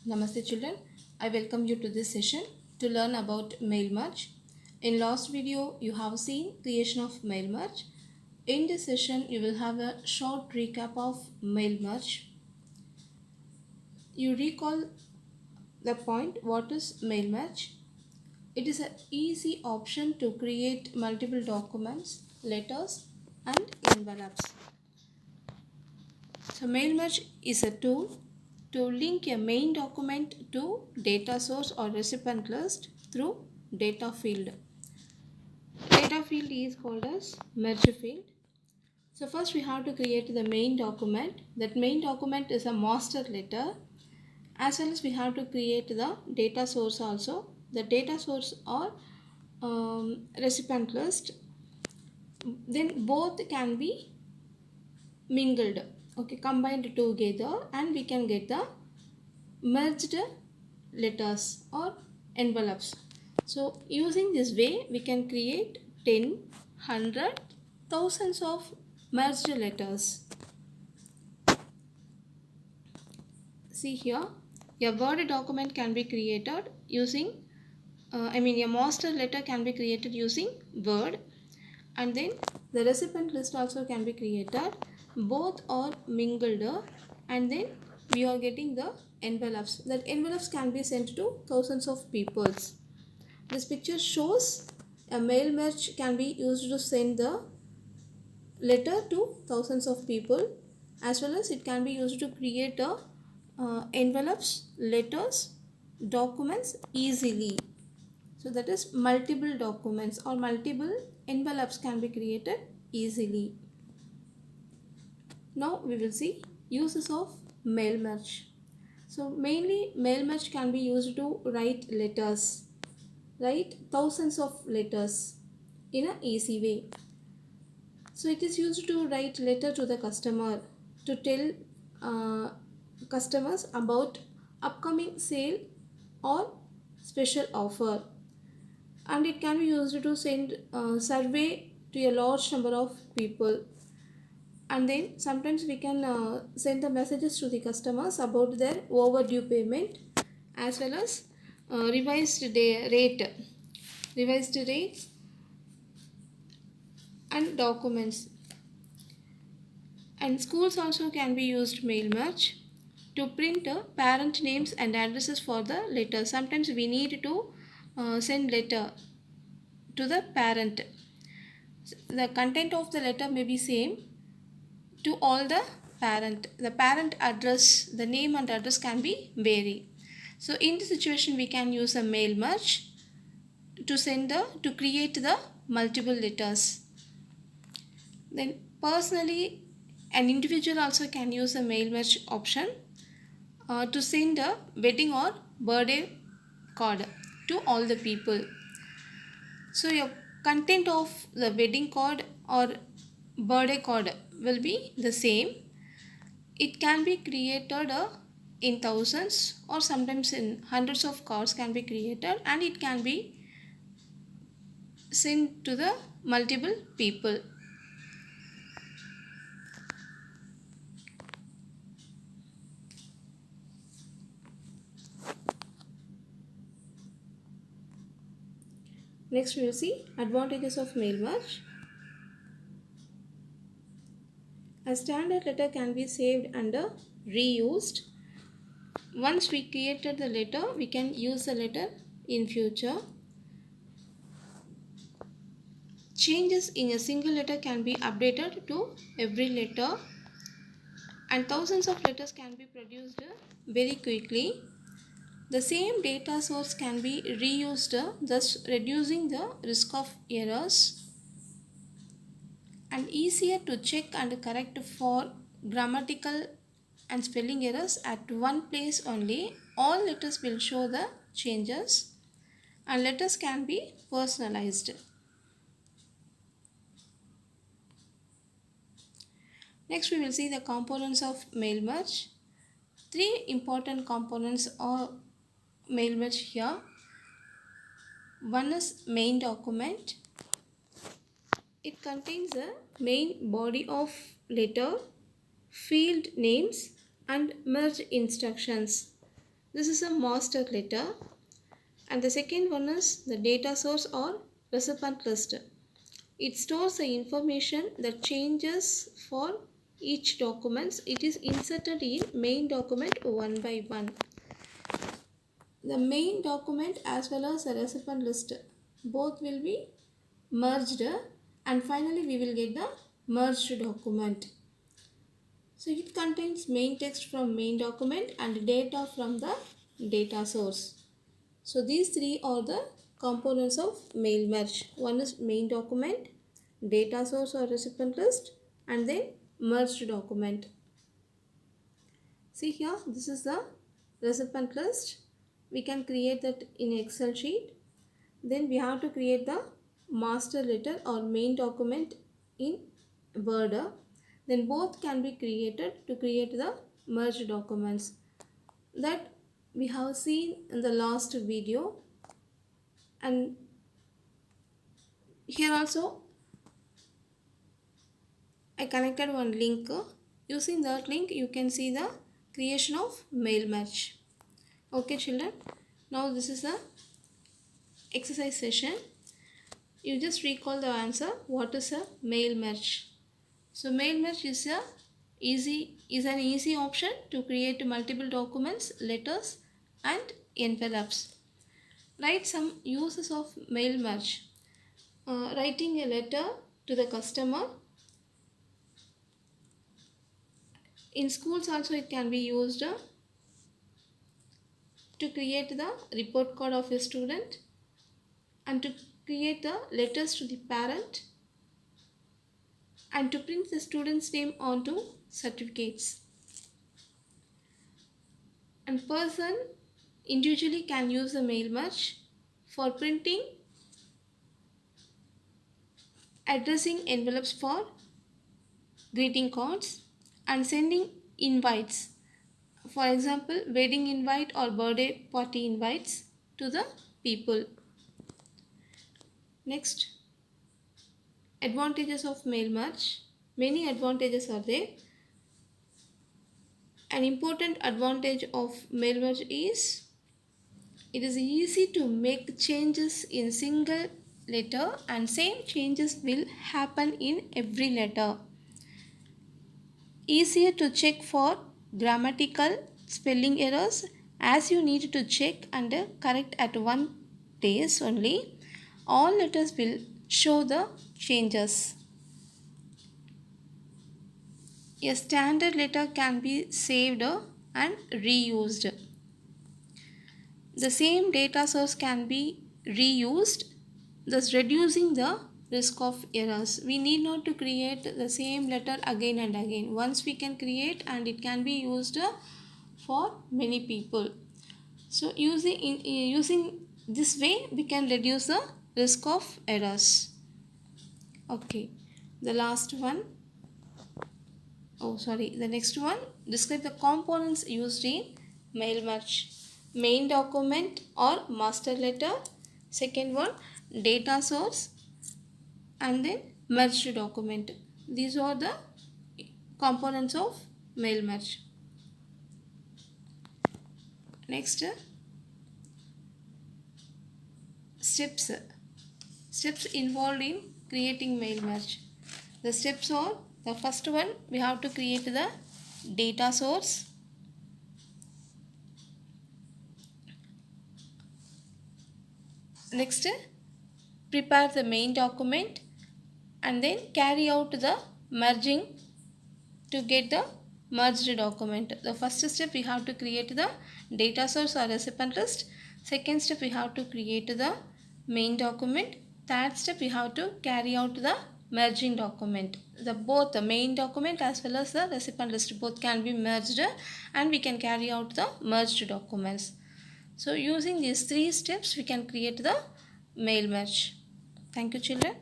Namaste children, I welcome you to this session to learn about mail merge. In last video you have seen creation of mail merge. In this session you will have a short recap of mail merge. You recall the point what is mail merge. It is an easy option to create multiple documents, letters and envelopes. So mail merge is a tool to link a main document to data source or recipient list through data field. Data field is called as merge field. So first we have to create the main document. That main document is a master letter, as well as we have to create the data source also. The data source or recipient list, then both can be mingled, okay, combined together, and we can get the merged letters or envelopes. So using this way we can create 10, 100, thousands of merged letters. See here, a Word document can be created using a master letter can be created using Word, and then the recipient list also can be created. Both are mingled, and then we are getting the envelopes. That envelopes can be sent to thousands of peoples. This picture shows a mail merge can be used to send the letter to thousands of people, as well as it can be used to create a envelopes, letters, documents easily. So that is multiple documents or multiple envelopes can be created easily. Now we will see uses of mail merge. So mainly mail merge can be used to write letters, write thousands of letters in an easy way. So it is used to write letter to the customer to tell customers about upcoming sale or special offer, and it can be used to send survey to a large number of people, and then sometimes we can send the messages to the customers about their overdue payment, as well as revised rates and documents. And schools also can be used mail merge to print parent names and addresses for the letter. Sometimes we need to send letter to the parent. The content of the letter may be same to all the parent. The parent address, the name and address can be vary. So in this situation we can use a mail merge to create the multiple letters. Then personally, an individual also can use a mail merge option to send a wedding or birthday card to all the people. So your content of the wedding card or birthday card will be the same. It can be created in thousands or sometimes in hundreds of cards can be created, and it can be sent to the multiple people. Next we will see advantages of mail merge. A standard letter can be saved and reused. Once we created the letter, we can use the letter in future. Changes in a single letter can be updated to every letter, and thousands of letters can be produced very quickly. The same data source can be reused, thus reducing the risk of errors, and easier to check and correct for grammatical and spelling errors at one place only. All letters will show the changes, and letters can be personalized. Next we will see the components of mail merge. Three important components are mail merge here. One is main document. It contains the main body of letter, field names and merge instructions. This is a master letter. And the second one is the data source or recipient list. It stores the information that changes for each document. It is inserted in main document one by one. The main document as well as the recipient list both will be merged, and finally we will get the merged document. So it contains main text from main document and data from the data source. So these three are the components of mail merge. One is main document, data source or recipient list, and then merged document. See here, this is the recipient list. We can create that in Excel sheet. Then we have to create the master letter or main document in Word. Then both can be created to create the merged documents that we have seen in the last video. And here also I connected one link. Using that link you can see the creation of mail merge. Okay children, now this is the exercise session. You just recall the answer. What is a mail merge? So mail merge is an easy option to create multiple documents, letters and envelopes. Write some uses of mail merge. Writing a letter to the customer. In schools also it can be used to create the report card of a student and to create the letters to the parent and to print the student's name onto certificates. And person individually can use the mail merge for printing, addressing envelopes for greeting cards and sending invites. For example, wedding invite or birthday party invites to the people. Next, advantages of mail merge. Many advantages are there. An important advantage of mail merge is it is easy to make changes in single letter and same changes will happen in every letter. Easier to check for grammatical spelling errors as you need to check and correct at one place only. All letters will show the changes. A standard letter can be saved and reused. The same data source can be reused, thus reducing the risk of errors. We need not to create the same letter again and again. Once we can create and it can be used for many people. So using this way we can reduce the risk of errors. Okay, the next one, describe the components used in mail merge. Main document or master letter, second one data source, and then merged document. These are the components of mail merge. Next, steps involved in creating mail merge. The steps are, the first one, we have to create the data source. Next, prepare the main document and then carry out the merging to get the merged document. The first step we have to create the data source or recipient list. Second step we have to create the main document. Third step we have to carry out the merging document. Both the main document as well as the recipient list both can be merged and we can carry out the merged documents. So using these three steps we can create the mail merge. Thank you children.